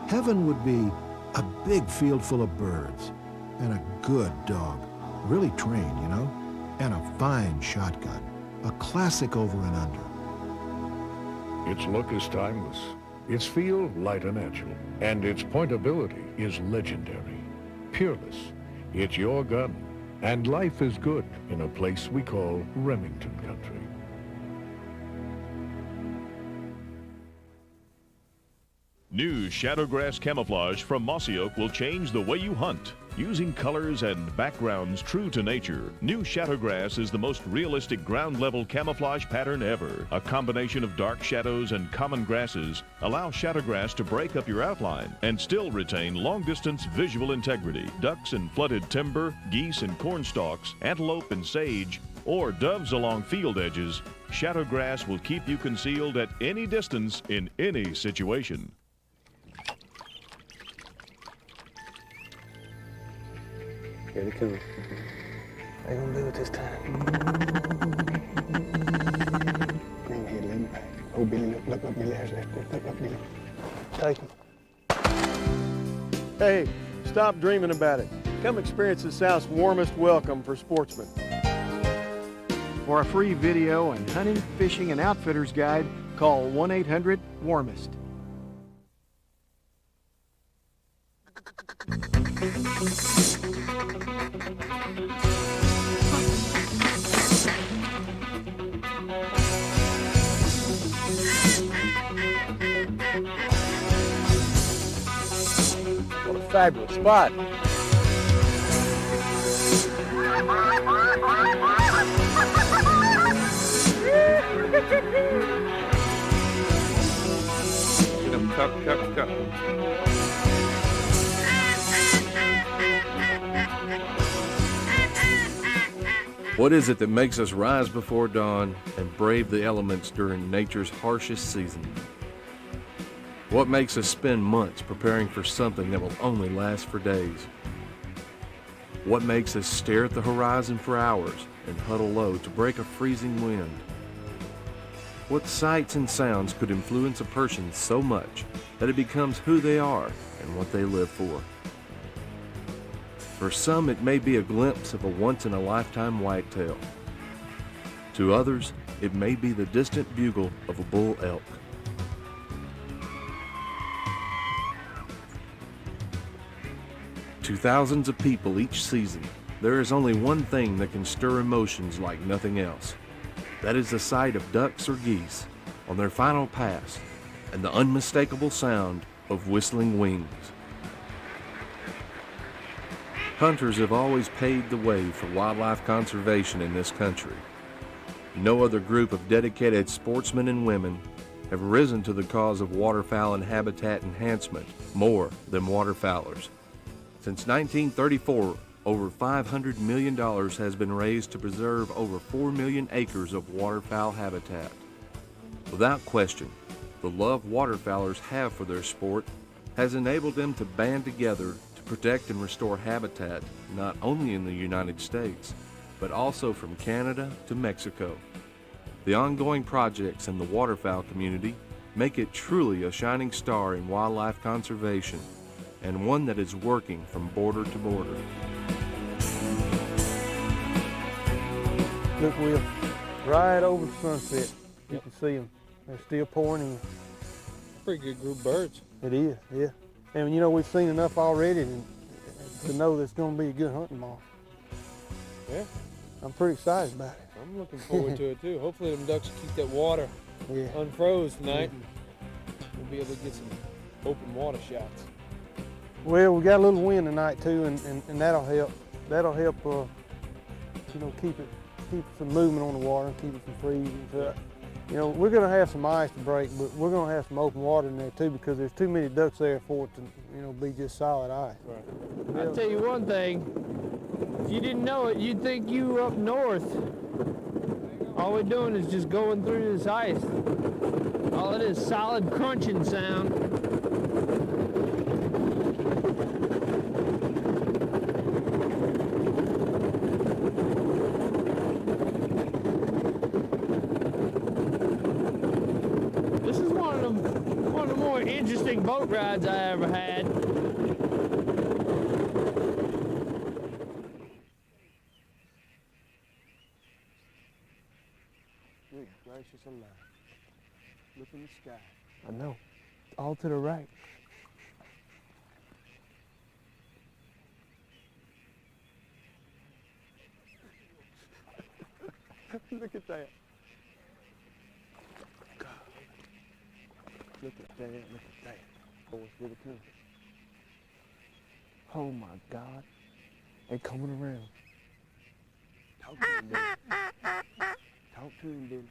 Heaven would be a big field full of birds and a good dog, really trained, you know, and a fine shotgun, a classic over and under. Its look is timeless, its feel light and agile, and its pointability is legendary. Peerless, it's your gun, and life is good in a place we call Remington Country. New Shadowgrass camouflage from Mossy Oak will change the way you hunt. Using colors and backgrounds true to nature, New Shadowgrass is the most realistic ground-level camouflage pattern ever. A combination of dark shadows and common grasses allows Shadowgrass to break up your outline and still retain long-distance visual integrity. Ducks in flooded timber, geese in corn stalks, antelope and sage, or doves along field edges, Shadowgrass will keep you concealed at any distance in any situation. Here they come. They gonna do it this time. Bring head, lean back. Oh, Billy, look up, Billy. There's left. Look up, Billy. Take him. Hey, stop dreaming about it. Come experience the South's warmest welcome for sportsmen. For a free video and hunting, fishing, and outfitters guide, call 1-800-WARMEST. What a fabulous spot. Get him, cup. What is it that makes us rise before dawn and brave the elements during nature's harshest season? What makes us spend months preparing for something that will only last for days? What makes us stare at the horizon for hours and huddle low to break a freezing wind? What sights and sounds could influence a person so much that it becomes who they are and what they live for? For some, it may be a glimpse of a once-in-a-lifetime whitetail. To others, it may be the distant bugle of a bull elk. To thousands of people each season, there is only one thing that can stir emotions like nothing else. That is the sight of ducks or geese on their final pass and the unmistakable sound of whistling wings. Hunters have always paved the way for wildlife conservation in this country. No other group of dedicated sportsmen and women have risen to the cause of waterfowl and habitat enhancement more than waterfowlers. Since 1934, over $500 million has been raised to preserve over 4 million acres of waterfowl habitat. Without question, the love waterfowlers have for their sport has enabled them to band together to protect and restore habitat not only in the United States, but also from Canada to Mexico. The ongoing projects in the waterfowl community make it truly a shining star in wildlife conservation, and one that is working from border to border. Look, Will, right over the sunset, you can see them. They're still pouring in. Pretty good group of birds. It is, yeah. And you know, we've seen enough already to know that it's going to be a good hunting tomorrow. Yeah. I'm pretty excited about it. I'm looking forward to it too. Hopefully them ducks keep that water unfroze tonight. We'll be able to get some open water shots. Well, we got a little wind tonight too, and that'll help. That'll help, you know, keep some movement on the water and keep it from freezing. So, you know, we're going to have some ice to break, but we're going to have some open water in there too because there's too many ducks there for it to, you know, be just solid ice. Right. I'll tell you one thing. If you didn't know it, you'd think you were up north. All we're doing is just going through this ice. All it is, solid crunching sound. This is one of the more interesting exciting boat rides I ever had. Good gracious alive. Look in the sky. I know. All to the right. Look at that. God. Look at that. Look at that. Boys, here they come. Oh my God. They coming around. Talk to him, Billy. Talk to him, Billy.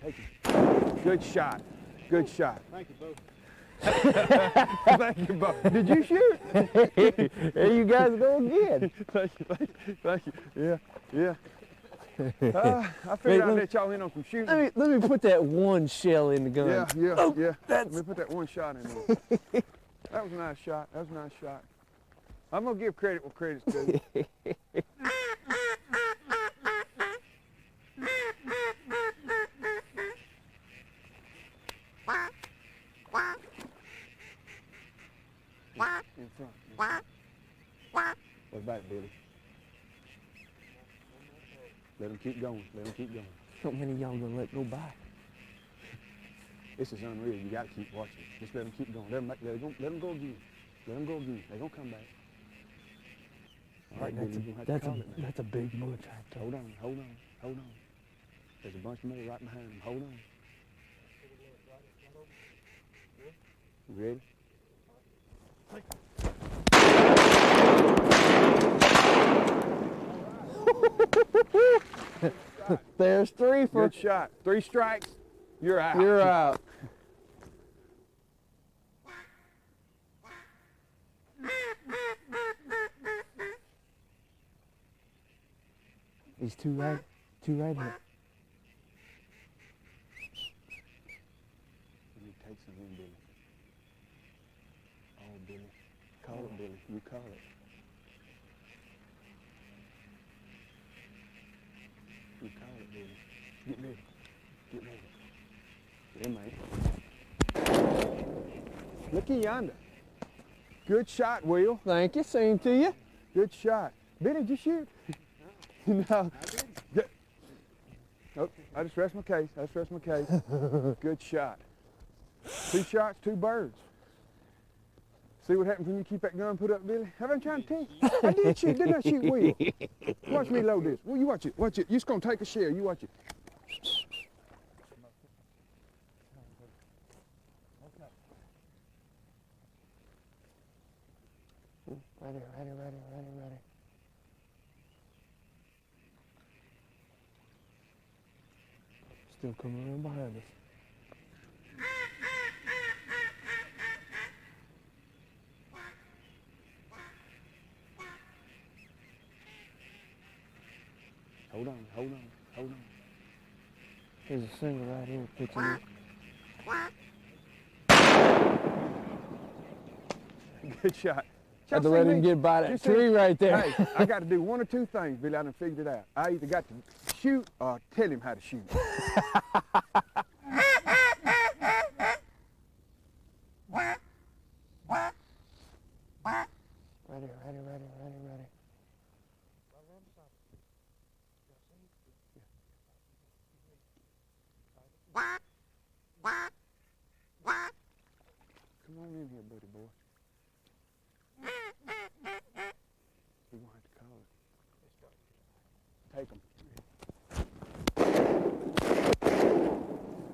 Take it. Good shot. Good shot. Thank you both. Thank you both. Did you shoot? There you guys go again. Thank you. Yeah. I figured I'd let y'all in on some shooting. Let me put that one shell in the gun. Yeah. Let me put that one shot in there. That was a nice shot. I'm gonna give credit where credit's due. In front. What about it, Billy? Let them keep going. How many of y'all gonna let go by? This is unreal. You gotta keep watching. Just let them keep going. Let them go again. They're gonna come back. All right, Billy, you're gonna have to call it now. That's a big bull tractor. Hold on. There's a bunch more right behind them. Hold on. You ready? There's three for. Good shot. 3 strikes. You're out. You're out. These two right here. Let me take some in, Billy. Oh, Billy. Call it, Billy. You call it. You call it, Billy. Get ready. Yeah, mate. Looky yonder. Good shot, Will. Thank you. Same to you. Good shot. Billy, did you shoot? No. Nope. I just rest my case. Good shot. 2 shots, 2 birds. See what happens when you keep that gun put up, Billy? Have I been trying to tell you? I did shoot. Didn't I shoot Will? Watch me load this. Well, you watch it. You're just going to take a shell. You watch it. Ready. Still coming around behind us. Hold on. There's a single right here pitching in. Good shot. Had to let him get by that tree right there. Hey, I got to do 1 or 2 things, Billy. I done figured it out. I either got to shoot or tell him how to shoot. Ready. Come on in here, buddy boy. We're going to have to call it. Take them.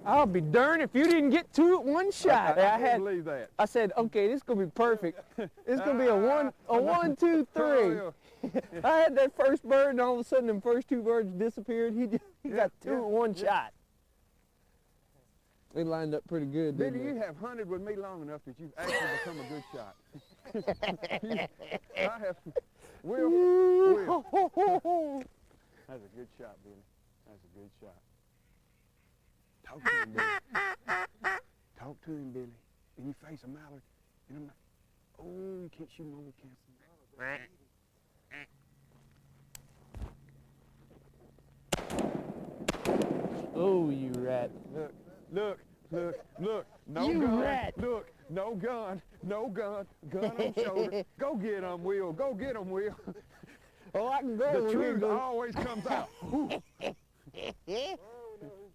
I'll be darned if you didn't get 2 at 1 shot. I can't believe that. I said, okay, this is gonna be perfect. It's gonna be a 1, 2, 3. I had that first bird, and all of a sudden, them first 2 birds disappeared. He got 2 at 1 shot. They lined up pretty good, didn't Billy, they? you have hunted with me long enough that you've actually become a good shot. I have. Will. That's a good shot, Billy. That's a good shot. Talk to him, Billy. Talk to him, Billy. And you face a mallard. And I'm like, oh, you can't shoot him over, cancel. Oh, you rat. Look, look, look, look. No You gun. rat. Look, no gun, no gun, gun on shoulder. Go get him, Will. Go get him, Will. Oh, I can go. The truth always comes out.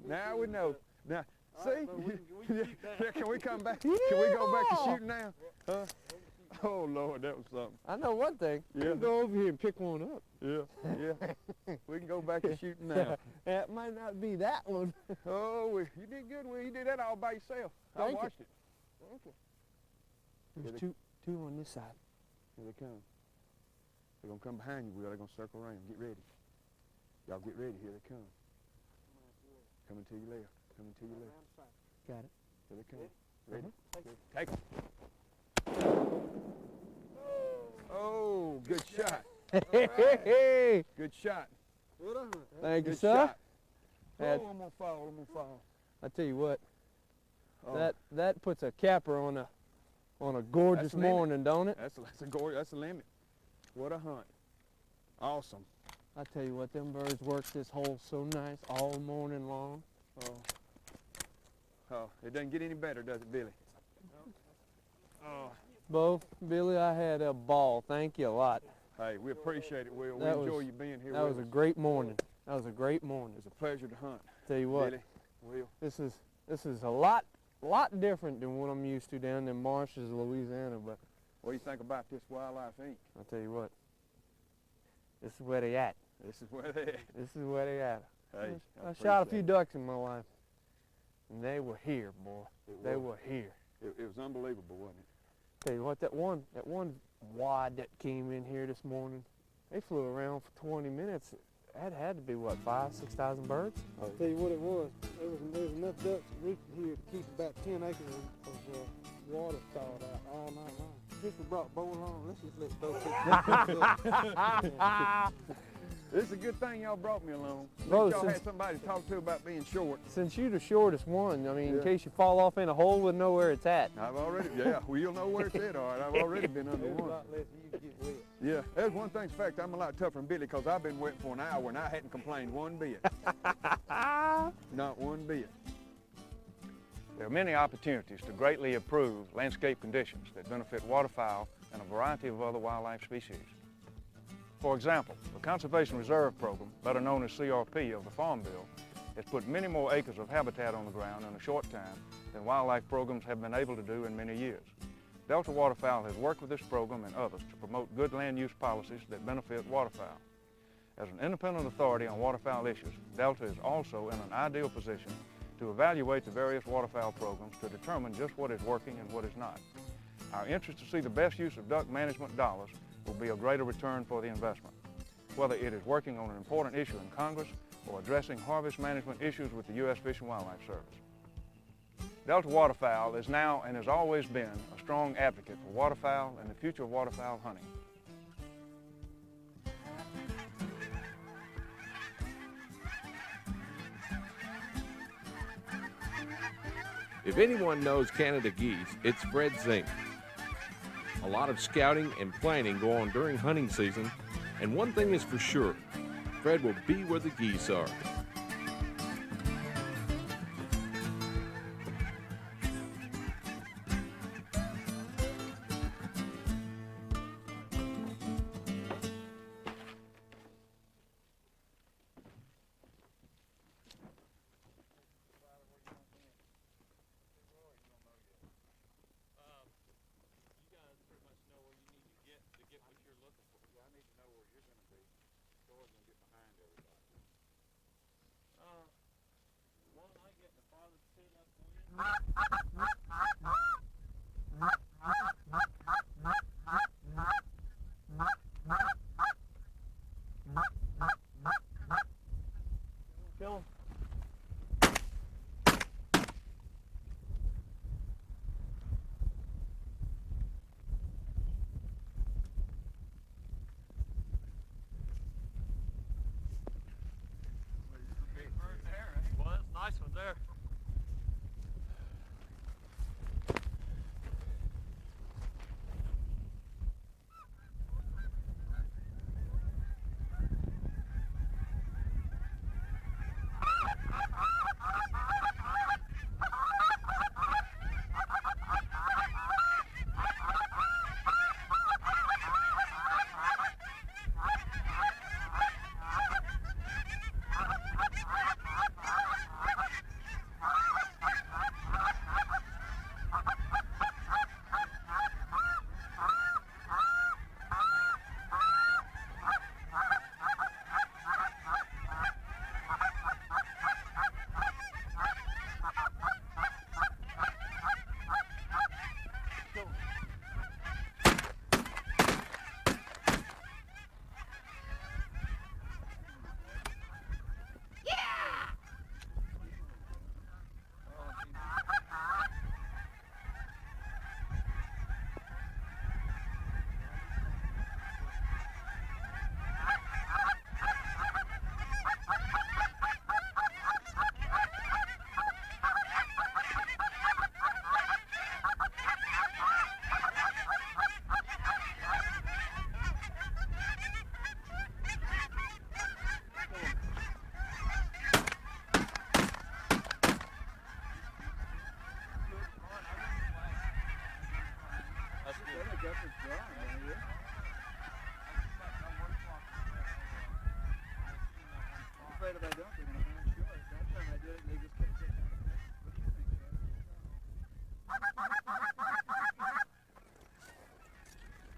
Now we know. Now, see? Can we come back? Can we go back to shooting now? Huh? Oh, Lord, that was something. I know one thing. Yeah. You go over here and pick one up. Yeah, yeah. We can go back to shooting now. That might not be that one. Oh, you did good, Will. You did that all by yourself. I Thank you. watched it. There's two on this side. Here they come. They're going to come behind you, Will. They're going to circle around. Get ready. Y'all get ready. Here they come. Coming to your left. Coming to your left. Got it. Here they come. Ready? Take them. Oh, good shot. Hey, Good shot. thank you, Good sir. shot. That- Oh, I'm going to fall. I'm going to fall. I tell you what, Oh, that puts a capper on a gorgeous limit. morning, don't it? That's a limit. What a hunt. Awesome. I tell you what, them birds work this hole so nice all morning long. Oh, it doesn't get any better, does it, Billy? Oh, Bo, Billy, I had a ball. Thank you a lot. hey, we appreciate it, Will. We That enjoy was- you being here That with was a us. great morning. That was a great morning. It's a pleasure to hunt. Tell you what, Billy, Will. this is a lot different than what I'm used to down in marshes, Louisiana. But What do you think about this Wildlife Inc.? I tell you what, this is where they at. This is where they at. This is where they at. Hey, I shot a appreciate few it. ducks in my life, and they were here, boy. It They was. were here. It was unbelievable, wasn't it? Tell you what, that one wad that came in here this morning, they flew around for 20 minutes. That had to be what, 5,000 to 6,000 birds? I'll tell you what it was. There was enough ducks rooted here to keep about 10 acres of water thawed out all night long. Just brought Bo along. Let's just let Bo keep It's a good thing y'all brought me along. Bro, Y'all since- had somebody to talk to about being short. Since you're the shortest one, I mean, in Yeah. case you fall off in a hole, we'll know where it's at. I've already, yeah, well, you'll know where it's at, all right. I've already been under There's a one. lot less you get wet. Yeah, there's one thing's a fact. I'm a lot tougher than Billy because I've been wet for an hour and I hadn't complained one bit. Not one bit. There are many opportunities to greatly improve landscape conditions that benefit waterfowl and a variety of other wildlife species. For example, the Conservation Reserve Program, better known as CRP of the Farm Bill, has put many more acres of habitat on the ground in a short time than wildlife programs have been able to do in many years. Delta Waterfowl has worked with this program and others to promote good land use policies that benefit waterfowl. As an independent authority on waterfowl issues, Delta is also in an ideal position to evaluate the various waterfowl programs to determine just what is working and what is not. Our interest to see the best use of duck management dollars will be a greater return for the investment. Whether it is working on an important issue in Congress or addressing harvest management issues with the U.S. Fish and Wildlife Service. Delta Waterfowl is now and has always been a strong advocate for waterfowl and the future of waterfowl hunting. If anyone knows Canada geese, it's Fred Zink. A lot of scouting and planning go on during hunting season, and one thing is for sure, Fred will be where the geese are. Kill 'em. Well, that's a nice one there.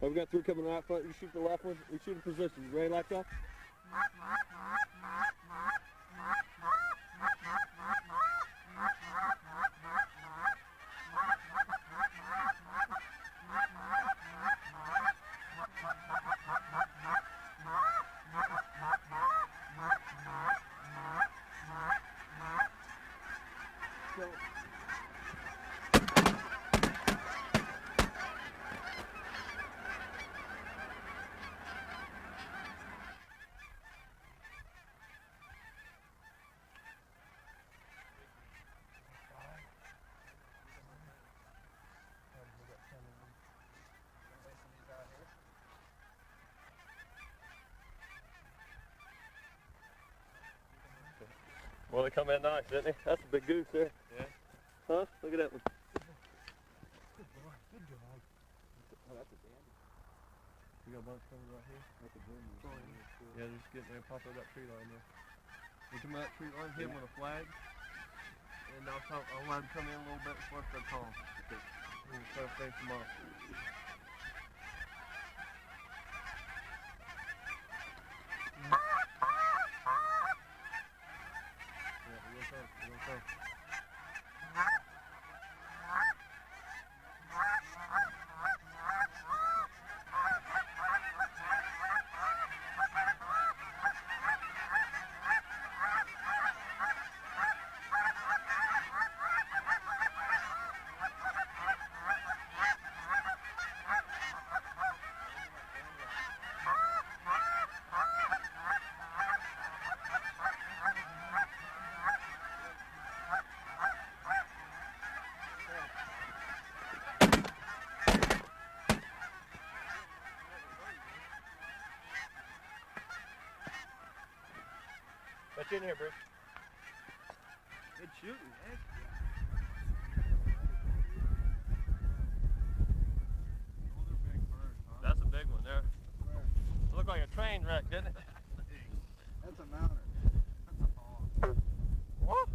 we got 3 coming right front. You shoot the left one. We shoot in position. You ready, latch off? Well, they come in nice, didn't they? That's a big goose there. Yeah. Huh? Look at that one. Good boy. Good dog. Oh, that's a dandy. You got a bunch coming right here? That's a dandy. Yeah, they're just getting there, pop over that tree line there. You come out that tree line, hit him with a flag, and I'll let him come in a little bit before I start calling. Okay. We'll start face him off. Get in here, Bruce. Good shooting, man. That's a big one there. It looked like a train wreck, didn't it? That's a mounter. What?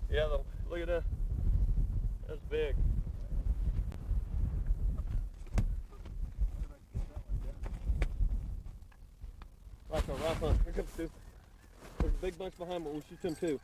Yeah, look at that. That's big. Right front. Here comes two. There's a big bunch behind, but we'll shoot them too.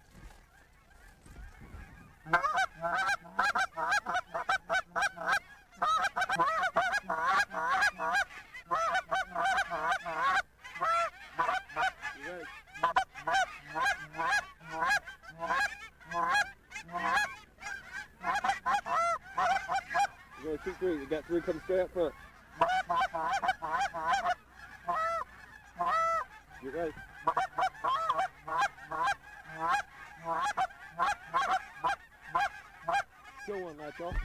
You're gonna shoot 3. You got 3 coming straight up front. You're right. Kill one, latch off.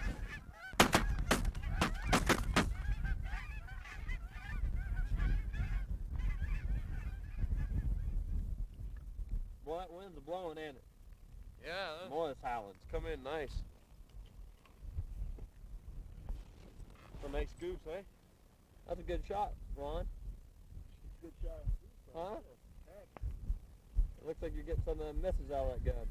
Boy, that wind's blowing, ain't it? Yeah. Boy, it's howling. It's coming in nice. Some nice goose, eh? That's a good shot, Ron. Good shot. Huh? It looks like you're getting some of the misses out of that gun.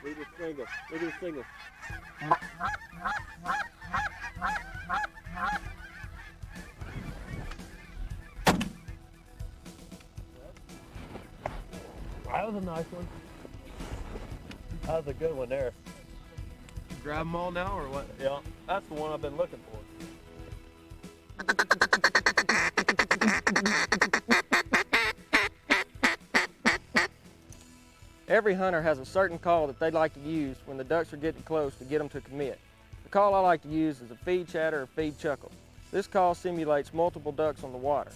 Look at the single. Look at the single. That was a nice one. That was a good one there. Grab them all now or what? Yeah, that's the one I've been looking for. Every hunter has a certain call that they like to use when the ducks are getting close to get them to commit. The call I like to use is a feed chatter or feed chuckle. This call simulates multiple ducks on the water.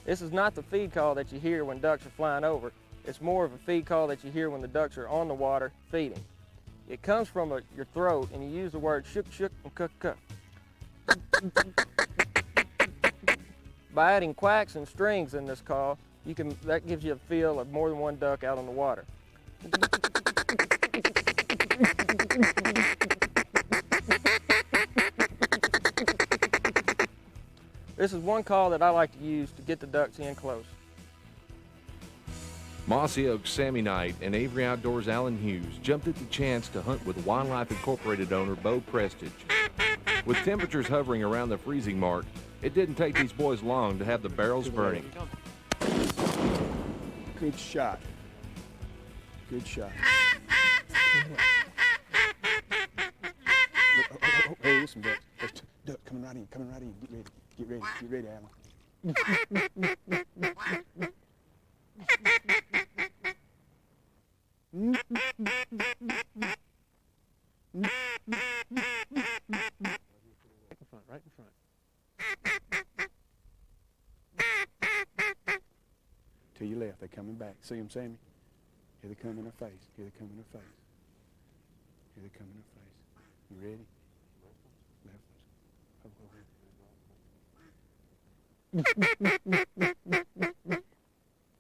This is not the feed call that you hear when ducks are flying over. It's more of a feed call that you hear when the ducks are on the water feeding. It comes from your throat and you use the word shook shook and cook cook. By adding quacks and strings in this call, that gives you a feel of more than one duck out on the water. This is one call that I like to use to get the ducks in close. Mossy Oaks Sammy Knight and Avery Outdoors Alan Hughes jumped at the chance to hunt with Wildlife Incorporated owner Bo Prestige. With temperatures hovering around the freezing mark, it didn't take these boys long to have the barrels burning. Good shot. Good shot. Hey, listen, duck. There's duck coming right in, coming right in. Get ready, get ready, Alan. Right in front. To your left, they're coming back. See them, Sammy? Here they come in her face. Here they come in her face. Here they come in her face. You ready? Left ones.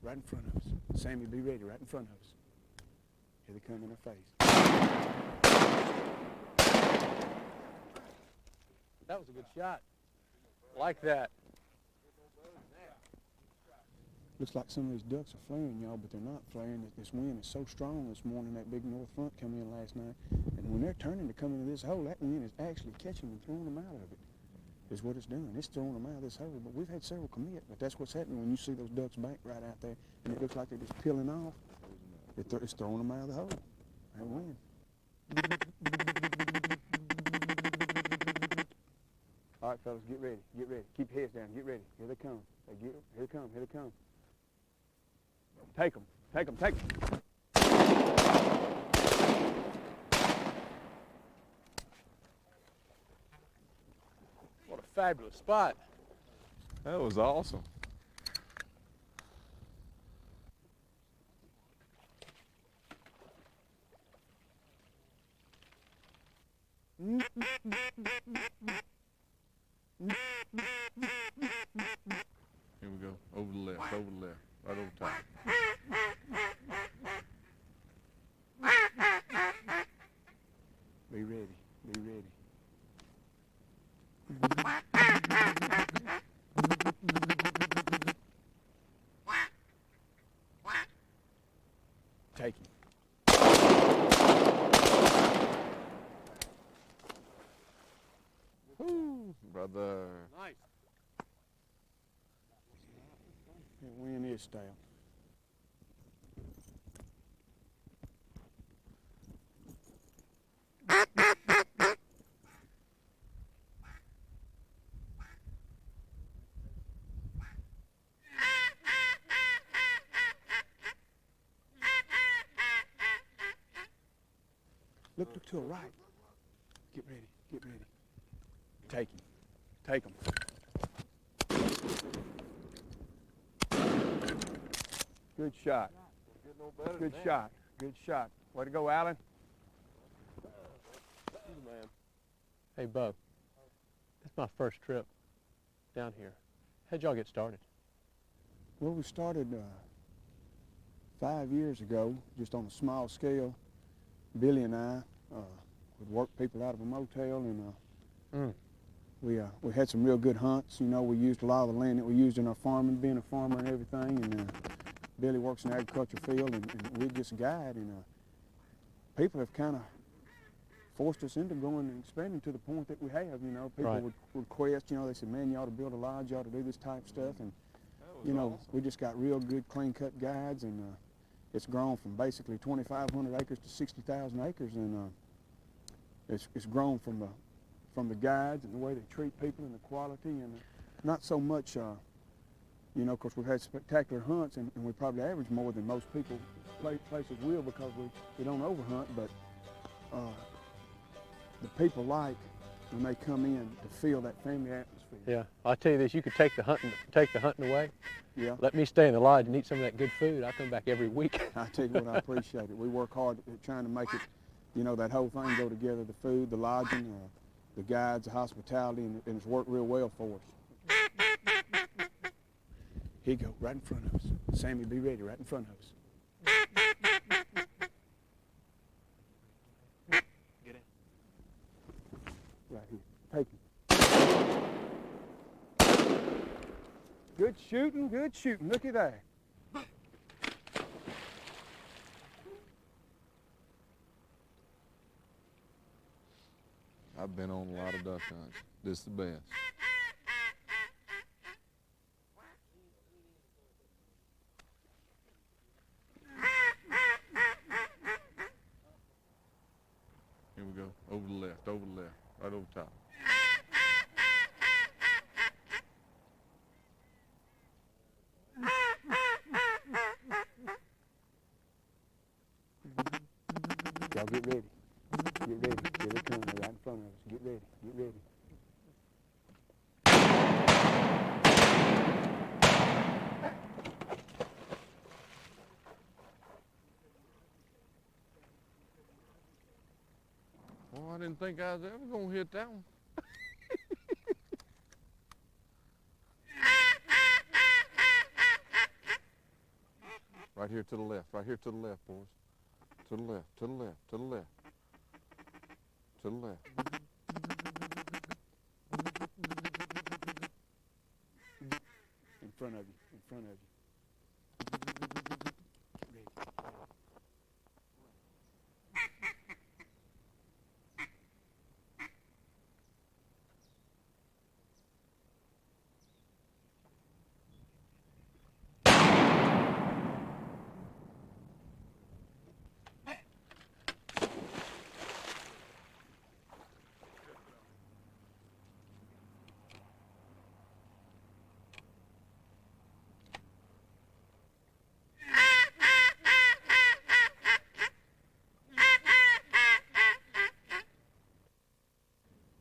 Right in front of us. Sammy, be ready. Right in front of us. Here they come in her face. That was a good shot. Like that. Looks like some of these ducks are flaring, y'all, but they're not flaring. This wind is so strong this morning. That big north front come in last night. And when they're turning to come into this hole, that wind is actually catching them, throwing them out of it, is what it's doing. It's throwing them out of this hole. But we've had several commit, but that's what's happening when you see those ducks bank right out there, and it looks like they're just peeling off. It's throwing them out of the hole. That wind. All right, fellas, get ready. Get ready. Keep your heads down. Get ready. Here they come. Here they come. Here they come. Take them. Take them. Take them. What a fabulous spot. That was awesome. Here we go. Over the left, right over top. Be ready. Be ready. Take him. Woo, brother. Nice. That wind is stale. Look to the right. Get ready. Get ready. Take him. Take him. Good shot. Good shot. Good shot. Way to go, Alan. Hey, Bub. It's my first trip down here. How'd y'all get started? Well, we started 5 years ago, just on a small scale. Billy and I would work people out of a motel, and we had some real good hunts. You know, we used a lot of the land that we used in our farming, being a farmer and everything. And Billy works in the agriculture field, and we just guide. And people have kind of forced us into going and expanding to the point that we have. You know, people would request. You know, they said, "Man, you ought to build a lodge. You ought to do this type of stuff." And you know, we just got real good, clean-cut guides, and it's grown from basically 2,500 acres to 60,000 acres, and it's grown from the guides and the way they treat people and the quality, and not so much, you know, of course we've had spectacular hunts, and we probably average more than most people places will because we don't overhunt, but the people like when they come in to feel that family atmosphere. Yeah, I'll tell you this, you could take the hunting away. Yeah. Let me stay in the lodge and eat some of that good food. I come back every week. I tell you what, I appreciate it. We work hard at trying to make it, you know, that whole thing go together, the food, the lodging, the guides, the hospitality, and it's worked real well for us. Here you go, right in front of us. Sammy, be ready, right in front of us. Get in. Right here. Take him. Good shooting, good shooting. Looky there. I've been on a lot of duck hunts. This is the best. Here we go. Over the left, right over top. Y'all get ready. Get ready. Here they come. They're right in front of us. Get ready. Get ready. Well, I didn't think I was ever gonna hit that one. Right here to the left, right here to the left, boys. To the left, to the left, to the left. To the left. In front of you. In front of you.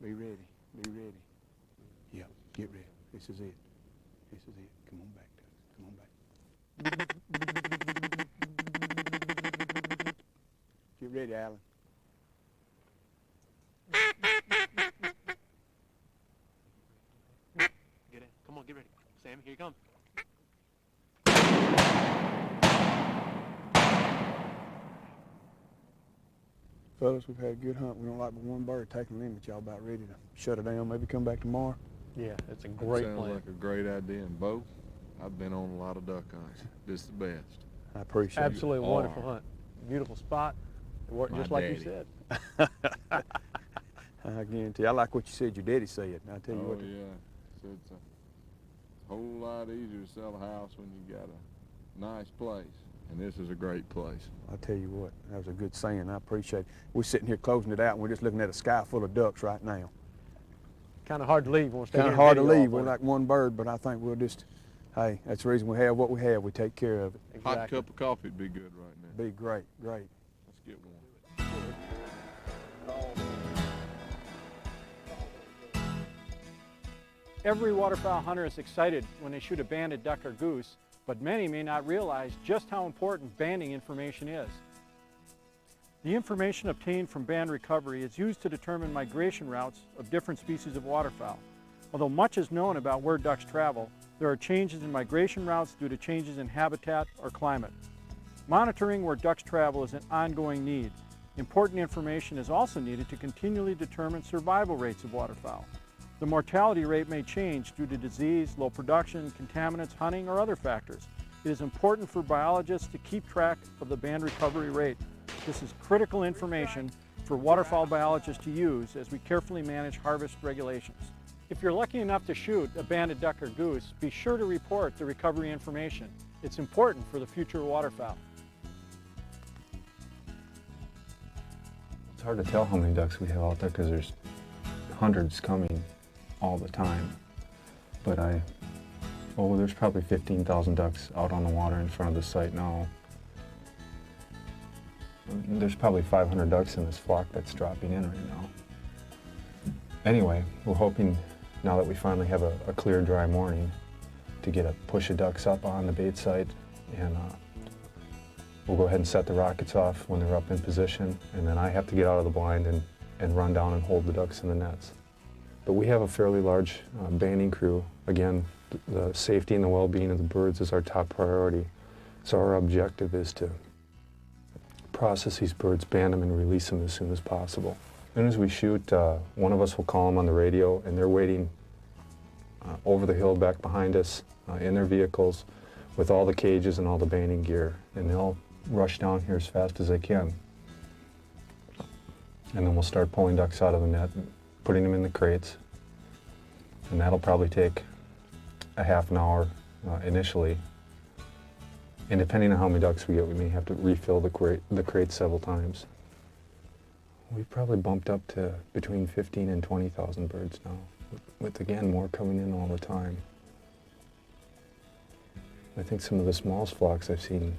Ready. Be ready. Be ready. Yep. Get ready. This is it. This is it. Come on back, Doug. Come on back. Get ready, Alan. Get in. Come on, get ready. Sam, here you come. Fellas, we've had a good hunt. We don't like but one bird taking the limit. Y'all about ready to shut it down, maybe come back tomorrow? Yeah, it's a great Sounds plan. like a great idea. And Bo, I've been on a lot of duck hunts. This is the best. I appreciate Absolutely You wonderful are. hunt. Beautiful spot. It worked My just like you daddy. said. it. I guarantee. I like what you said your daddy said. I tell you Oh what. yeah, so it's a whole lot easier to sell a house when you got a nice place. And this is a great place. I tell you what, that was a good saying. I appreciate it. We're sitting here closing it out, and we're just looking at a sky full of ducks right now. Kind of hard to leave. We'll stay Kind here of and hard to video all leave. We're morning. like one bird, but I think we'll just, hey, that's the reason we have what we have. We take care of it. Hot Exactly. cup of coffee would be good right now. Be great, great. Let's get one. Every waterfowl hunter is excited when they shoot a banded duck or goose, but many may not realize just how important banding information is. The information obtained from band recovery is used to determine migration routes of different species of waterfowl. Although much is known about where ducks travel, there are changes in migration routes due to changes in habitat or climate. Monitoring where ducks travel is an ongoing need. Important information is also needed to continually determine survival rates of waterfowl. The mortality rate may change due to disease, low production, contaminants, hunting, or other factors. It is important for biologists to keep track of the band recovery rate. This is critical information for waterfowl biologists to use as we carefully manage harvest regulations. If you're lucky enough to shoot a banded duck or goose, be sure to report the recovery information. It's important for the future of waterfowl. It's hard to tell how many ducks we have out there because there's hundreds coming all the time. But there's probably 15,000 ducks out on the water in front of the site now. There's probably 500 ducks in this flock that's dropping in right now. Anyway, we're hoping now that we finally have a clear, dry morning to get a push of ducks up on the bait site, and we'll go ahead and set the rockets off when they're up in position, and then I have to get out of the blind and run down and hold the ducks in the nets. But we have a fairly large banding crew. Again, The safety and the well-being of the birds is our top priority. So our objective is to process these birds, band them, and release them as soon as possible. As soon as we shoot, one of us will call them on the radio, and they're waiting over the hill back behind us in their vehicles with all the cages and all the banding gear, and they'll rush down here as fast as they can. And then we'll start pulling ducks out of the net and putting them in the crates, and that'll probably take a half an hour initially. And depending on how many ducks we get, we may have to refill the crates several times. We've probably bumped up to between 15 and 20,000 birds now, with again, more coming in all the time. I think some of the smallest flocks I've seen,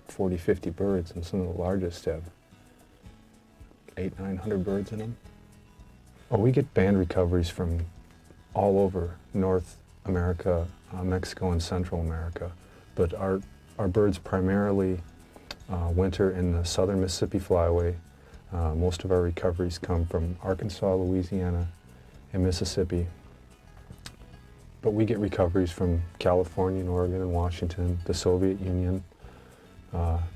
40, 50 birds, and some of the largest have 800, 900 birds in them. Oh, we get band recoveries from all over North America, Mexico, and Central America. But our birds primarily winter in the southern Mississippi Flyway. Most of our recoveries come from Arkansas, Louisiana, and Mississippi. But we get recoveries from California and Oregon and Washington, the Soviet Union,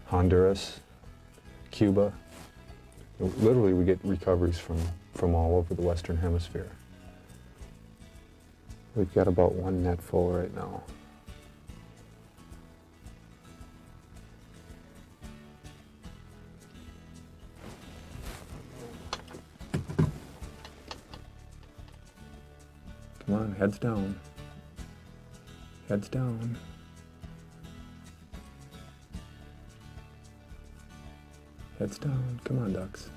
Honduras, Cuba. Literally, we get recoveries from all over the Western Hemisphere. We've got about one net full right now. Come on, heads down. Heads down. Heads down. Come on, ducks.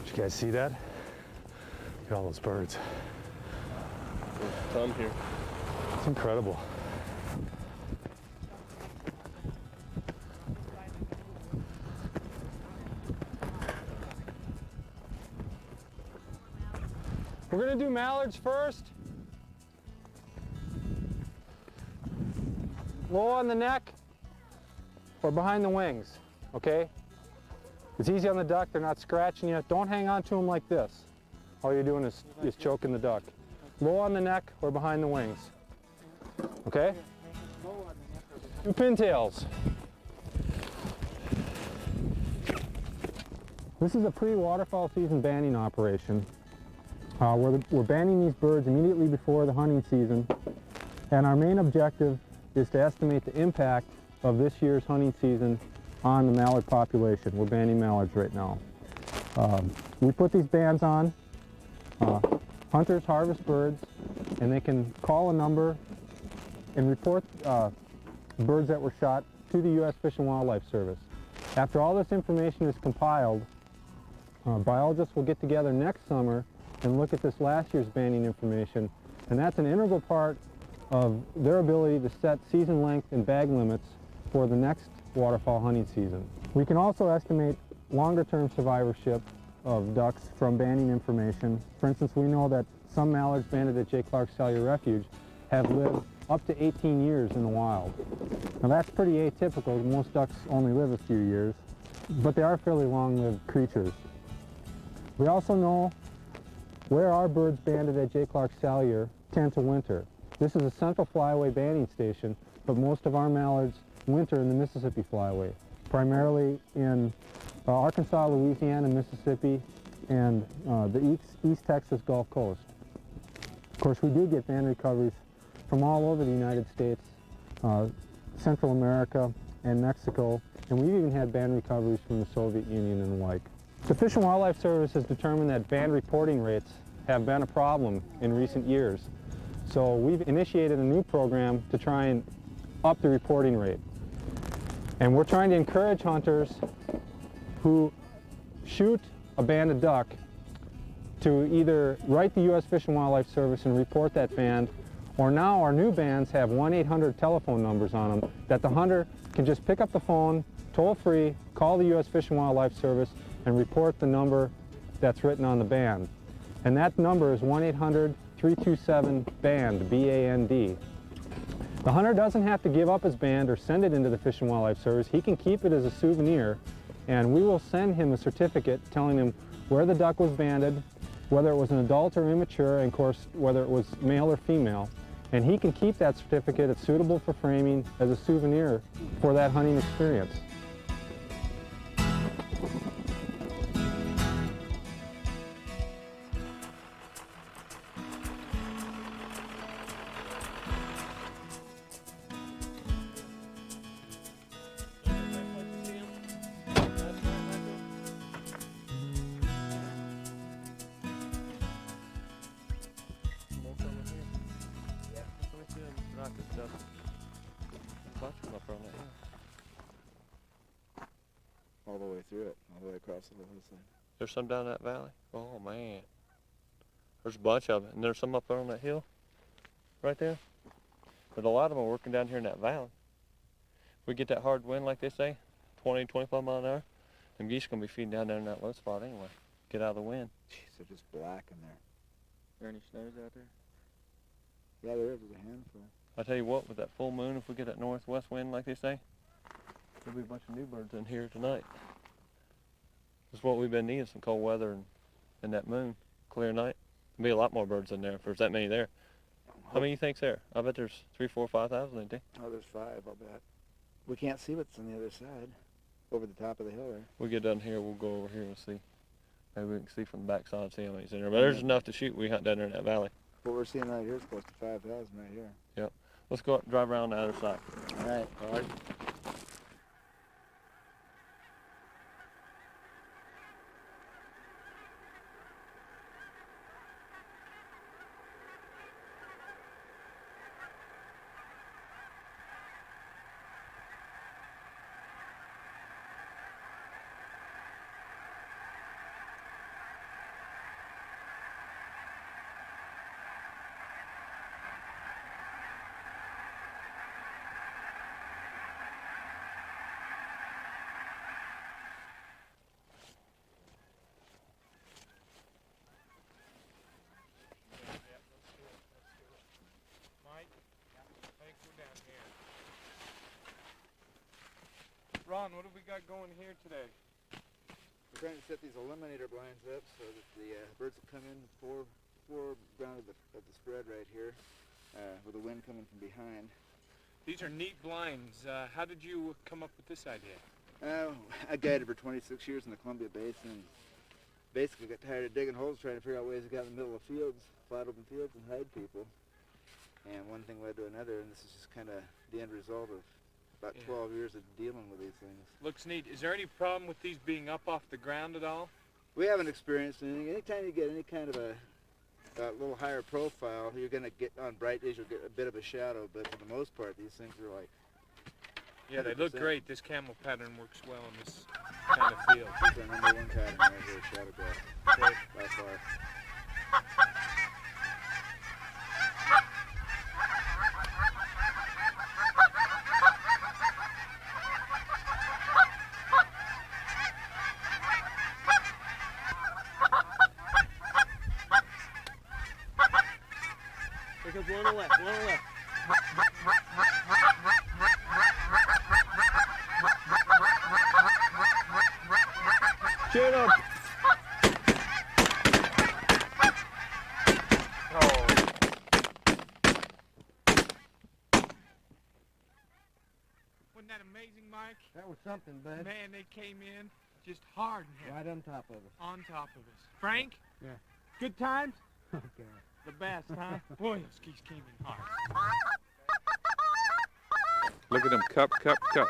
Did you guys see that? Look at all those birds. There's a ton here. It's incredible. We're gonna do mallards first. Low on the neck or behind the wings, okay? It's easy on the duck, they're not scratching you. Don't hang on to them like this. All you're doing is choking the duck. Low on the neck or behind the wings, okay? Do pintails. This is a pre-waterfowl season banding operation. We're banding these birds immediately before the hunting season, and our main objective is to estimate the impact of this year's hunting season on the mallard population. We're banding mallards right now. We put these bands on. Hunters harvest birds, and they can call a number and report birds that were shot to the U.S. Fish and Wildlife Service. After all this information is compiled, biologists will get together next summer and look at this last year's banding information, and that's an integral part of their ability to set season length and bag limits for the next waterfowl hunting season. We can also estimate longer-term survivorship of ducks from banding information. For instance, we know that some mallards banded at J. Clark Cellular Refuge have lived up to 18 years in the wild. Now that's pretty atypical. Most ducks only live a few years, but they are fairly long-lived creatures. We also know where our birds banded at J. Clark Cellular tend to winter. This is a central flyway banding station, but most of our mallards winter in the Mississippi Flyway, primarily in Arkansas, Louisiana, Mississippi, and the East Texas Gulf Coast. Of course, we do get band recoveries from all over the United States, Central America, and Mexico, and we've even had band recoveries from the Soviet Union and the like. The Fish and Wildlife Service has determined that band reporting rates have been a problem in recent years. So we've initiated a new program to try and up the reporting rate. And we're trying to encourage hunters who shoot a banded duck to either write the U.S. Fish and Wildlife Service and report that band, or now our new bands have 1-800 telephone numbers on them that the hunter can just pick up the phone, toll-free, call the U.S. Fish and Wildlife Service and report the number that's written on the band. And that number is 1-800-327-BAND, B-A-N-D. The hunter doesn't have to give up his band or send it into the Fish and Wildlife Service. He can keep it as a souvenir, and we will send him a certificate telling him where the duck was banded, whether it was an adult or immature, and of course whether it was male or female. And he can keep that certificate. It's suitable for framing as a souvenir for that hunting experience. All the way through it, all the way across the hillside. There's some down that valley? Oh, man. There's a bunch of it. And there's some up there on that hill right there. But a lot of them are working down here in that valley. If we get that hard wind like they say, 20, 25 mile an hour, them geese are going to be feeding down there in that low spot anyway. Get out of the wind. Jeez, they're just black in there. There any snows out there? Yeah, there is. There's a handful. I tell you what, with that full moon, if we get that northwest wind like they say, there'll be a bunch of new birds in here tonight. That's what we've been needing, some cold weather and that moon, clear night. There'll be a lot more birds in there if there's that many there. How many you think's there? I bet there's 3, 4, 5,000, ain't they? Oh, there's 5, I'll bet. We can't see what's on the other side, over the top of the hill there. We get done here, we'll go over here and see. Maybe we can see from the backside and see how many's in there. But there's enough to shoot. We hunt down there in that valley. What we're seeing right here is close to 5,000 right here. Yep. Let's go up, drive around the other side. All right. All right. Ron, what have we got going here today? We're trying to set these eliminator blinds up so that the birds will come in four round of the spread right here, with the wind coming from behind. These are neat blinds. How did you come up with this idea? I guided for 26 years in the Columbia Basin. Basically got tired of digging holes trying to figure out ways to get in the middle of fields, flat open fields, and hide people. And one thing led to another, and this is just kind of the end result of about 12 years of dealing with these things. Looks neat. Is there any problem with these being up off the ground at all? We haven't experienced anything. Anytime you get any kind of a little higher profile, you're going to get on bright days, you'll get a bit of a shadow, but for the most part, these things are like Yeah, they look great. This camel pattern works well in this kind of field. This is our #1 pattern right here, shadow grass, by far. Here comes one on the left, one on the left. Shoot him! Oh. Wasn't that amazing, Mike? That was something, bud. Man, they came in just hard and heavy. Right on top of us. On top of us. Frank? Yeah. Good times? Okay. The best, huh? Boy, those geese came in hard. Look at them, cup, cup, cup.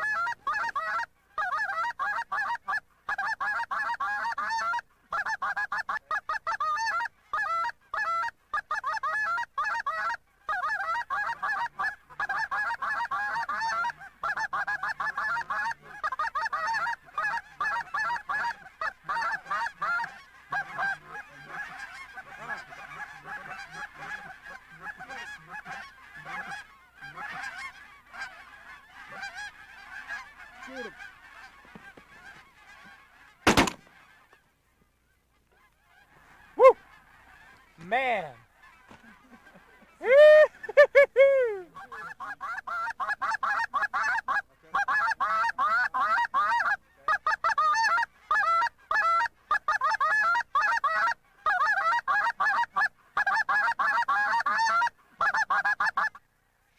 man.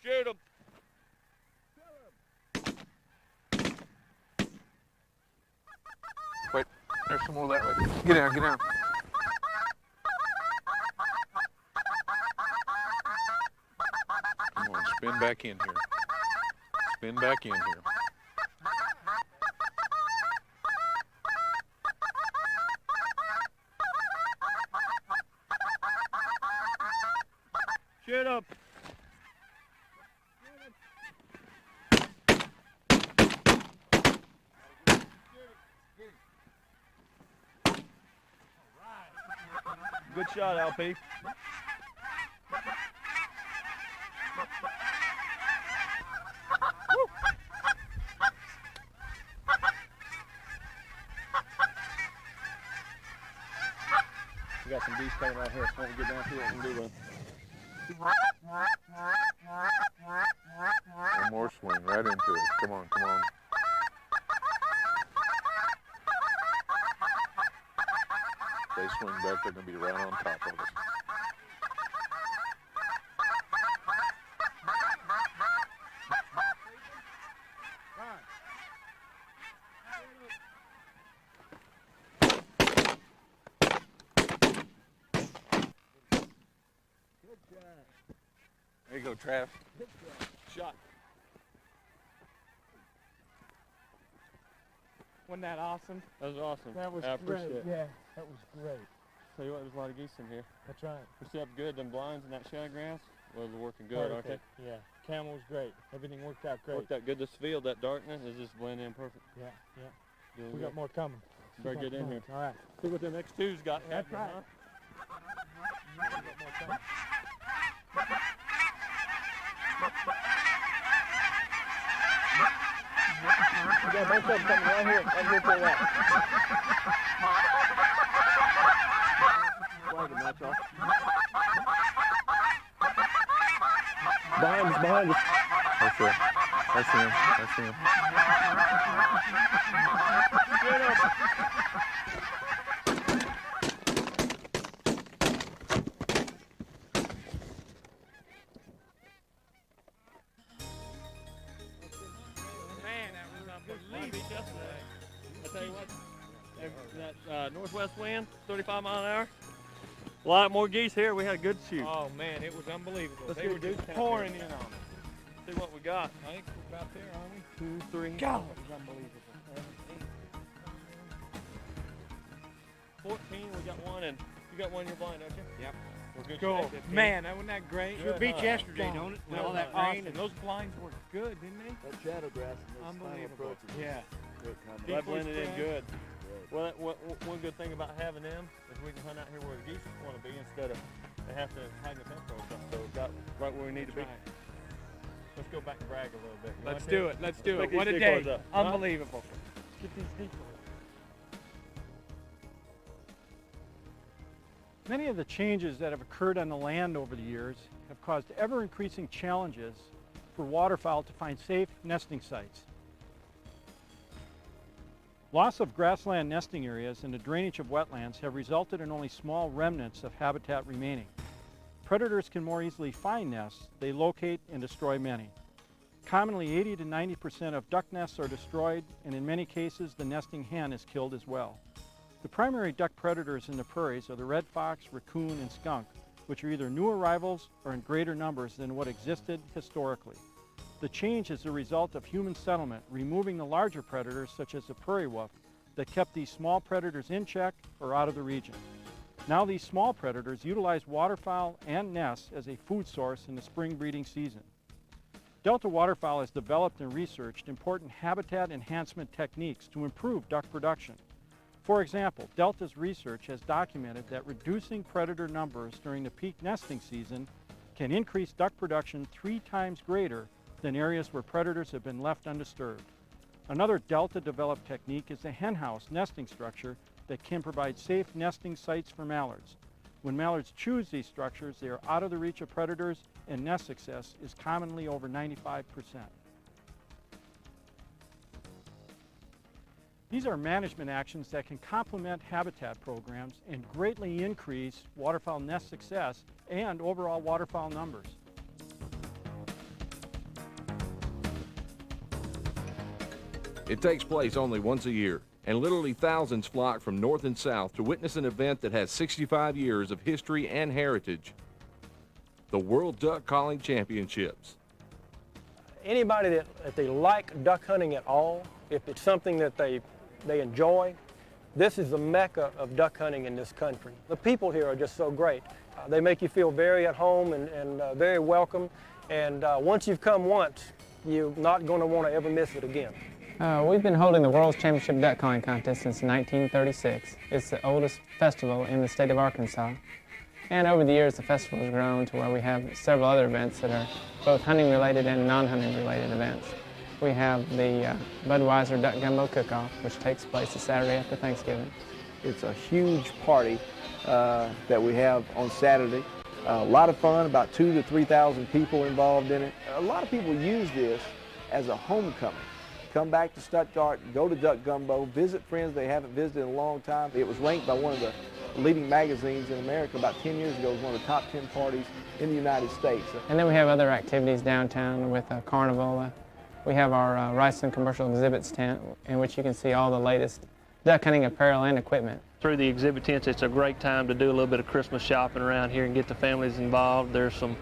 Shoot him. Wait, there's some more that way. Get down, get down. Come on, spin back in here. Spin back in here. Shoot him. Good shot, LP. We got some geese coming out here. Why don't we get down to it and do one? One more swing right into it. Come on, come on. They swing back, they're going to be right on top of us. There you go, Trav. Shot. Wasn't that awesome? That was awesome. That was I appreciate great. it. Yeah, that was great. Tell you what, there's a lot of geese in here. That's right. We see up good, them blinds and that shad grass. Well, they're working good, aren't they? Perfect. Yeah, camel was great. Everything worked out great. Worked out good. This field, that darkness is just blending in perfect. Yeah, yeah. Doing We good. got more coming. Better get in here. All right. See what them X2's got That's happening, right. huh? We got more coming. We got both of them coming right here to the right. Flag him, that's all. Behind us, behind us. That's it. That's him. That's him. Get up. Man, that was unbelievable. I tell you what, that northwest wind, 35 mile an hour. A lot more geese here. We had a good shoot. Oh man, it was unbelievable. Let's They get were a good just count pouring here. in on us. See what we got. I think we're about there, aren't we? 2, 3. God, it was unbelievable. 14, we got one, and you got one in your blind, don't you? Yep. We're good. Cool. today, 15. Man, wasn't that great? Sure beat enough. yesterday, don't it? With all that rain, and those blinds were good, didn't they? That shadow grass and those final Unbelievable. approaches. Yeah. Great combo. That blended in spread. good. Well, one good thing about having them is we can hunt out here where the geese want to be instead of they have to hang the fence post up. So it's got right where we need to be. Right. Let's go back and brag a little bit. You Let's want do to? it. Let's do Pick it. What these a decoys day. up. Huh? Unbelievable. Get these decoys. Many of the changes that have occurred on the land over the years have caused ever-increasing challenges for waterfowl to find safe nesting sites. Loss of grassland nesting areas and the drainage of wetlands have resulted in only small remnants of habitat remaining. Predators can more easily find nests, they locate and destroy many. Commonly 80 to 90% of duck nests are destroyed, and in many cases the nesting hen is killed as well. The primary duck predators in the prairies are the red fox, raccoon, and skunk, which are either new arrivals or in greater numbers than what existed historically. The change is the result of human settlement, removing the larger predators such as the prairie wolf that kept these small predators in check or out of the region. Now these small predators utilize waterfowl and nests as a food source in the spring breeding season. Delta Waterfowl has developed and researched important habitat enhancement techniques to improve duck production. For example, Delta's research has documented that reducing predator numbers during the peak nesting season can increase duck production 3 times greater than areas where predators have been left undisturbed. Another Delta-developed technique is the hen house nesting structure that can provide safe nesting sites for mallards. When mallards choose these structures, they are out of the reach of predators, and nest success is commonly over 95%. These are management actions that can complement habitat programs and greatly increase waterfowl nest success and overall waterfowl numbers. It takes place only once a year, and literally thousands flock from north and south to witness an event that has 65 years of history and heritage, the World Duck Calling Championships. Anybody that if they like duck hunting at all, if it's something that they enjoy, this is the mecca of duck hunting in this country. The people here are just so great. They make you feel very at home and very welcome, and once you've come once, you're not going to want to ever miss it again. We've been holding the World's Championship Duck Calling Contest since 1936. It's the oldest festival in the state of Arkansas. And over the years, the festival has grown to where we have several other events that are both hunting-related and non-hunting related events. We have the Budweiser Duck Gumbo Cook-Off, which takes place the Saturday after Thanksgiving. It's a huge party that we have on Saturday. A lot of fun, about 2,000 to 3,000 people involved in it. A lot of people use this as a homecoming. Come back to Stuttgart, go to Duck Gumbo, visit friends they haven't visited in a long time. It was ranked by one of the leading magazines in America about 10 years ago as one of the top 10 parties in the United States. And then we have other activities downtown with Carnival. We have our Riceland Commercial Exhibits tent, in which you can see all the latest duck hunting apparel and equipment. Through the exhibit tents, it's a great time to do a little bit of Christmas shopping around here and get the families involved. There's some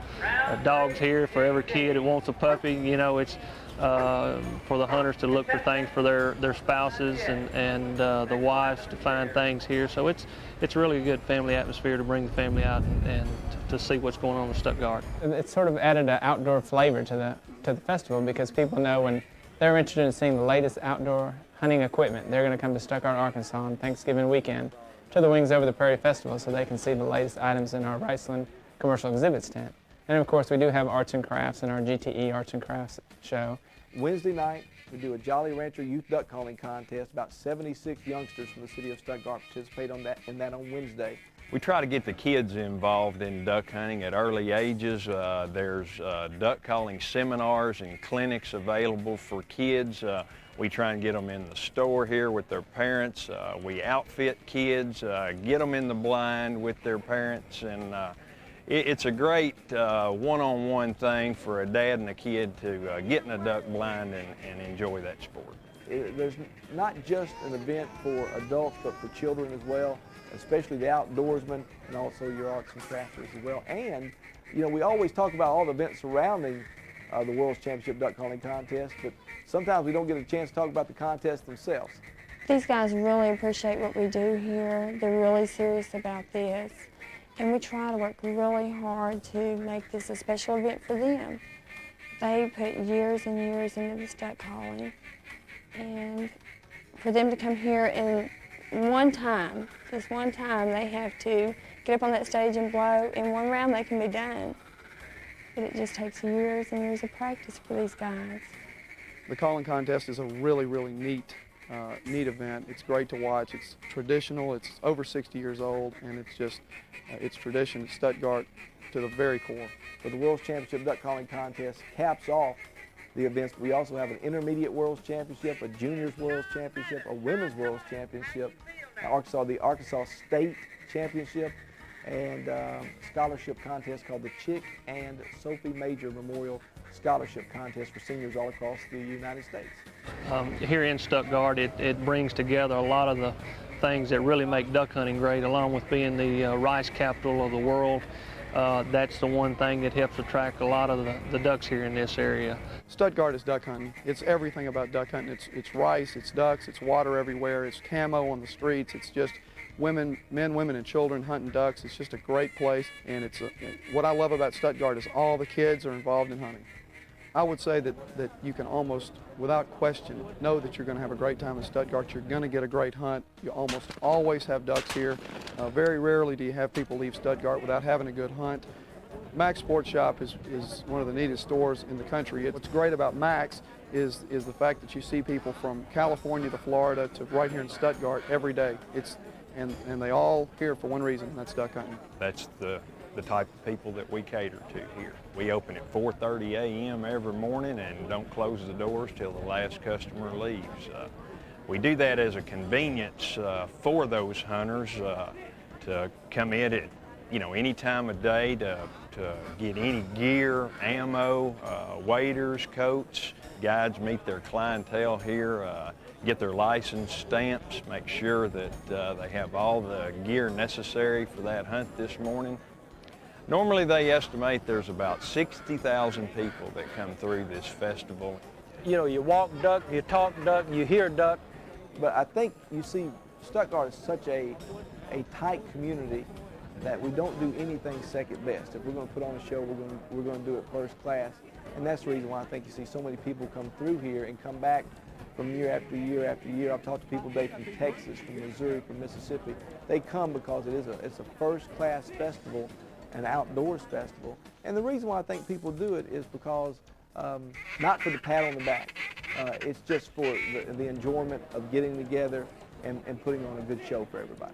dogs here for every kid that wants a puppy. You know, it's for the hunters to look for things for their spouses and the wives to find things here. So it's really a good family atmosphere to bring the family out and to see what's going on in Stuttgart. It's sort of added an outdoor flavor to the festival, because people know when they're interested in seeing the latest outdoor hunting equipment, they're going to come to Stuttgart, Arkansas on Thanksgiving weekend to the Wings Over the Prairie Festival so they can see the latest items in our Riceland Commercial Exhibits tent. And of course, we do have arts and crafts in our GTE Arts and Crafts show. Wednesday night, we do a Jolly Rancher Youth Duck Calling Contest. About 76 youngsters from the city of Stuttgart participate in that on Wednesday. We try to get the kids involved in duck hunting at early ages. There's duck calling seminars and clinics available for kids. We try and get them in the store here with their parents. We outfit kids, get them in the blind with their parents, and it's a great one-on-one thing for a dad and a kid to get in a duck blind and enjoy that sport. There's not just an event for adults, but for children as well, especially the outdoorsmen and also your arts and crafters as well. And, you know, we always talk about all the events surrounding the World's Championship Duck Calling Contest, but sometimes we don't get a chance to talk about the contests themselves. These guys really appreciate what we do here. They're really serious about this. And we try to work really hard to make this a special event for them. They put years and years into this duck calling. And for them to come here in just one time, they have to get up on that stage and blow. In one round, they can be done. But it just takes years and years of practice for these guys. The calling contest is a really, really neat event. It's great to watch. It's traditional. It's over 60 years old, and it's just, it's tradition at Stuttgart to the very core. So the World's Championship Duck Calling Contest caps off the events. We also have an Intermediate World's Championship, a Juniors World's Championship, a Women's World's Championship, the Arkansas State Championship, and scholarship contest called the Chick and Sophie Major Memorial Scholarship Contest for seniors all across the United States. Here in Stuttgart, it brings together a lot of the things that really make duck hunting great, along with being the rice capital of the world. That's the one thing that helps attract a lot of the ducks here in this area. Stuttgart is duck hunting. It's everything about duck hunting. It's rice, it's ducks, it's water everywhere, it's camo on the streets, it's just men, women, and children hunting ducks. It's just a great place, and what I love about Stuttgart is all the kids are involved in hunting. I would say that you can almost, without question, know that you're going to have a great time in Stuttgart. You're going to get a great hunt. You almost always have ducks here. Very rarely do you have people leave Stuttgart without having a good hunt. Max Sports Shop is one of the neatest stores in the country. What's great about Max is the fact that you see people from California to Florida to right here in Stuttgart every day. and they all here for one reason, and that's duck hunting. That's the type of people that we cater to here. We open at 4:30 a.m. every morning and don't close the doors till the last customer leaves. We do that as a convenience for those hunters to come in at any time of day to get any gear, ammo, waders, coats. Guides meet their clientele here, get their license stamps, make sure that they have all the gear necessary for that hunt this morning. Normally they estimate there's about 60,000 people that come through this festival. You walk duck, you talk duck, you hear duck. But I think you see Stuttgart is such a tight community that we don't do anything second best. If we're going to put on a show, we're going to do it first class. And that's the reason why I think you see so many people come through here and come back from year after year after year. I've talked to people today from Texas, from Missouri, from Mississippi. They come because it's a first class festival, an outdoors festival. And the reason why I think people do it is because not for the pat on the back. It's just for the enjoyment of getting together and putting on a good show for everybody.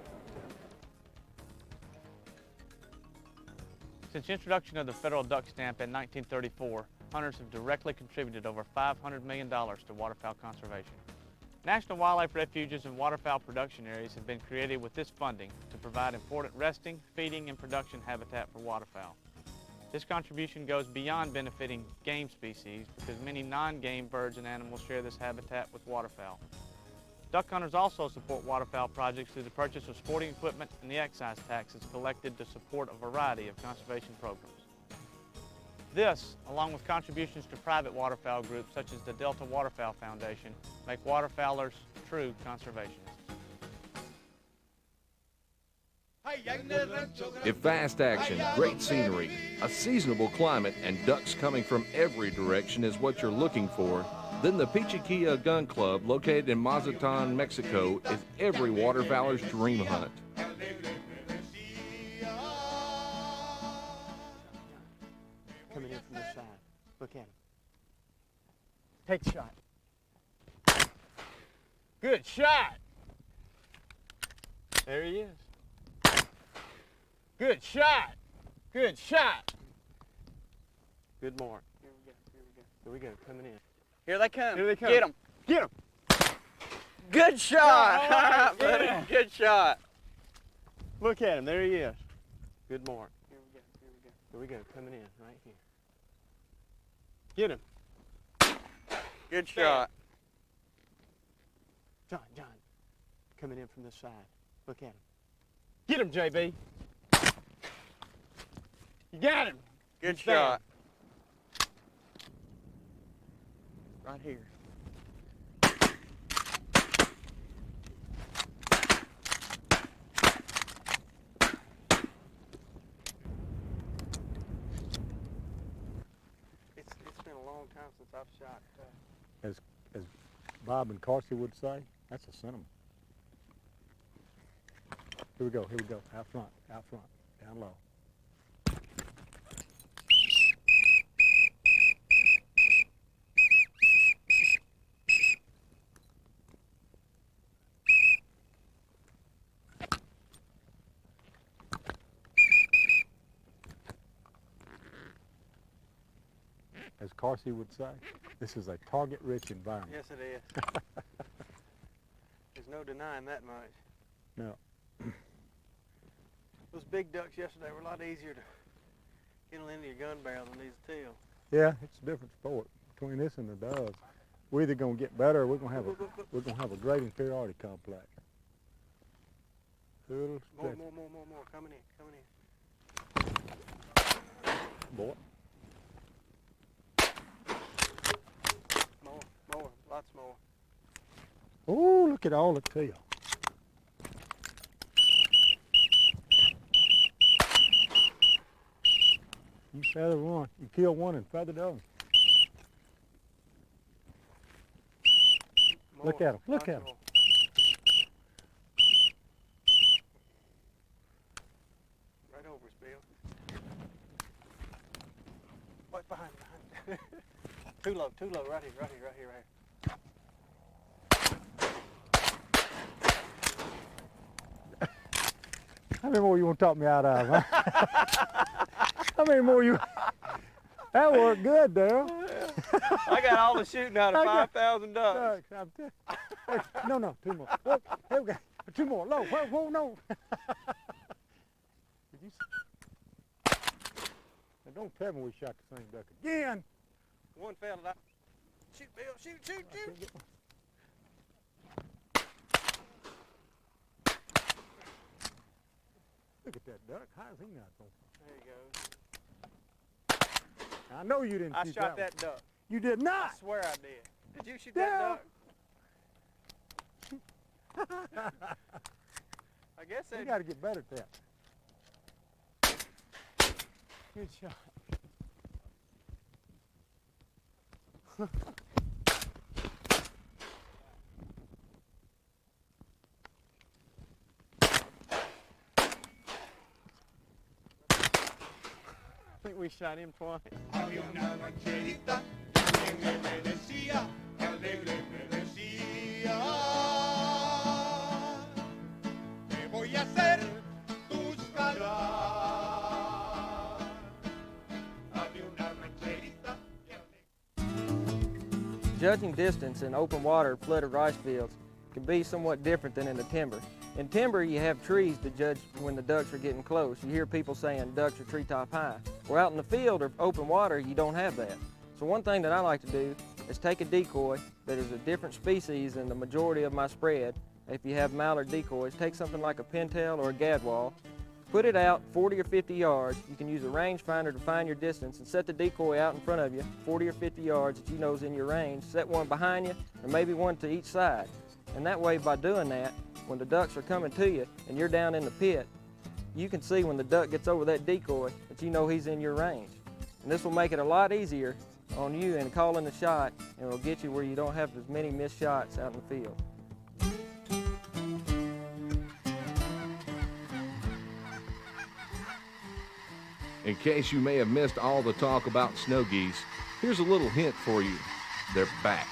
Since the introduction of the federal duck stamp in 1934, hunters have directly contributed over $500 million to waterfowl conservation. National wildlife refuges and waterfowl production areas have been created with this funding to provide important resting, feeding, and production habitat for waterfowl. This contribution goes beyond benefiting game species because many non-game birds and animals share this habitat with waterfowl. Duck hunters also support waterfowl projects through the purchase of sporting equipment and the excise taxes collected to support a variety of conservation programs. This, along with contributions to private waterfowl groups such as the Delta Waterfowl Foundation, make waterfowlers true conservationists. If fast action, great scenery, a seasonable climate, and ducks coming from every direction is what you're looking for, then the Pichiquilla Gun Club, located in Mazatlan, Mexico, is every waterfowler's dream hunt. Coming in from this side. Look at him. Take the shot. Good shot. There he is. Good shot. Good shot. Good mark. Here we go. Here we go. Coming in. Here they come. Here they come. Get them. Get them. Good shot. Buddy. Good shot. Look at him. There he is. Good mark. Here we go. Here we go. Coming in right here. Get him. Good shot. John. Coming in from this side. Look at him. Get him, JB. You got him. Good shot. Right here. It's been a long time since I've shot. As Bob and Carsey would say, that's a sentiment. Here we go. Out front, down low. As Carsey would say, this is a target-rich environment. Yes, it is. There's no denying that much. No. Those big ducks yesterday were a lot easier to get into your gun barrel than these teal. Yeah, it's a different sport between this and the doves. We're either gonna get better, or we're gonna have a great inferiority complex. More, coming in. Boy. More, lots more. Oh, look at all the teal. You feather one, you kill one and feather the other. Look at him, look at him. Right over us, Bill. Right behind. Too low, right here. How many more you want to talk me out of, huh? How many more you... That worked good, Daryl. I got all the shooting out of 5,000 ducks. No, 2 more. Whoa, here we go. 2 more. Low. Whoa, no. Did you see? Now don't tell me we shot the same duck again. One fell out. Shoot, Bill. Shoot. Look at that duck. How's he not going? There he goes. I know you didn't I shoot shot that that duck. You did not. I swear I did. Did you shoot that duck? I guess You they got to get better at that. Good shot. I think we shot him twice. Judging distance in open water flooded rice fields can be somewhat different than in the timber. In timber, you have trees to judge when the ducks are getting close. You hear people saying ducks are treetop high. Well, out in the field or open water, you don't have that. So one thing that I like to do is take a decoy that is a different species than the majority of my spread. If you have mallard decoys, take something like a pintail or a gadwall, put it out 40 or 50 yards. You can use a rangefinder to find your distance and set the decoy out in front of you, 40 or 50 yards that you know is in your range. Set one behind you and maybe one to each side. And that way, by doing that, when the ducks are coming to you and you're down in the pit, you can see when the duck gets over that decoy that you know he's in your range. And this will make it a lot easier on you in calling the shot, and it'll get you where you don't have as many missed shots out in the field. In case you may have missed all the talk about snow geese, here's a little hint for you. They're back.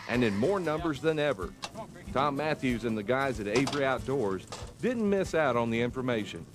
And in more numbers than ever. Tom Matthews and the guys at Avery Outdoors didn't miss out on the information.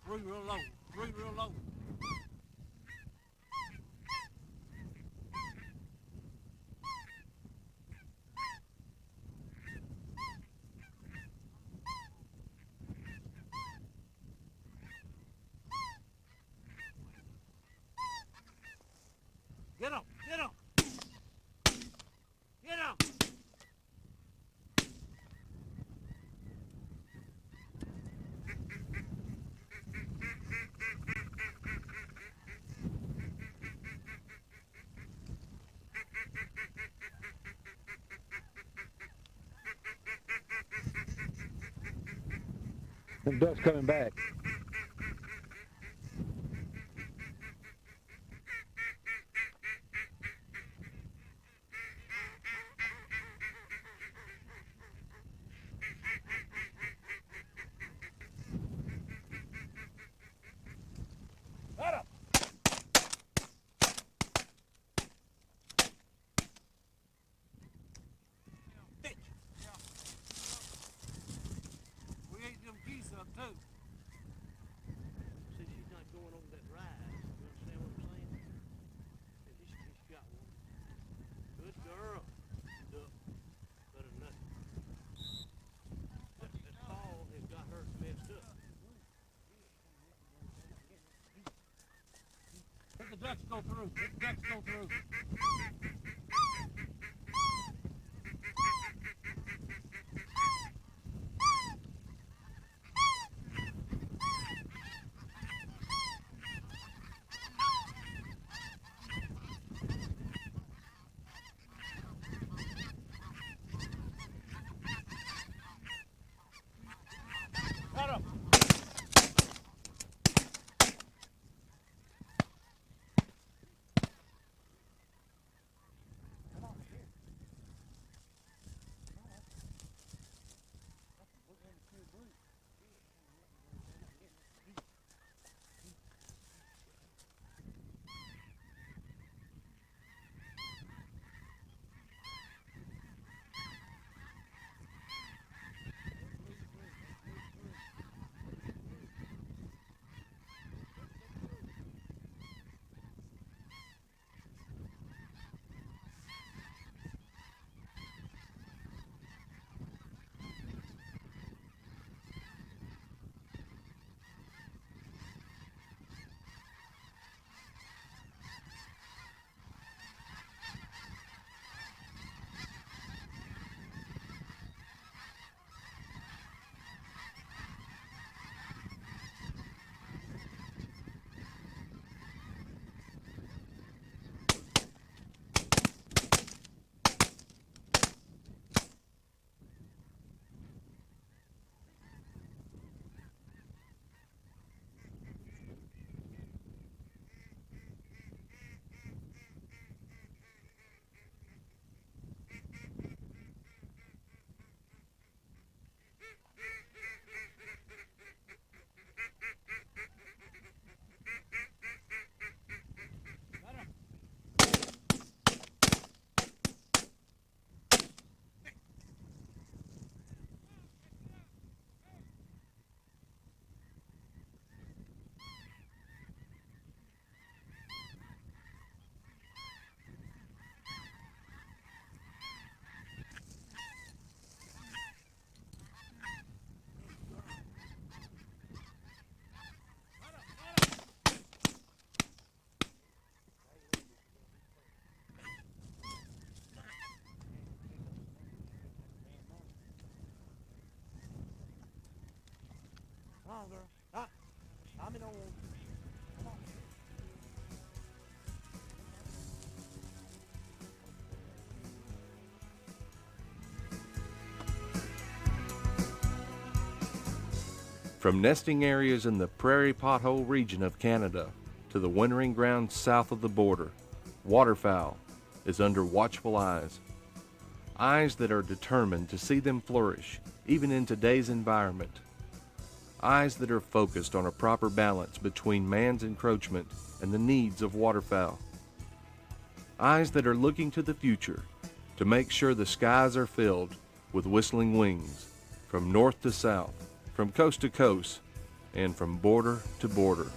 Three real low. Three real low. Them ducks coming back. We ate them geese up too. See, she's not going over that rise. You understand what I'm saying? Yeah, she's got one. Good girl. Duck. Better than nothing. That fall has got her messed up. Let the ducks go through. Let the ducks go through. Come on, girl. Ah, I'm in on. Come on. From nesting areas in the prairie pothole region of Canada to the wintering grounds south of the border, waterfowl is under watchful eyes. Eyes that are determined to see them flourish, even in today's environment. Eyes that are focused on a proper balance between man's encroachment and the needs of waterfowl. Eyes that are looking to the future to make sure the skies are filled with whistling wings from north to south, from coast to coast, and from border to border.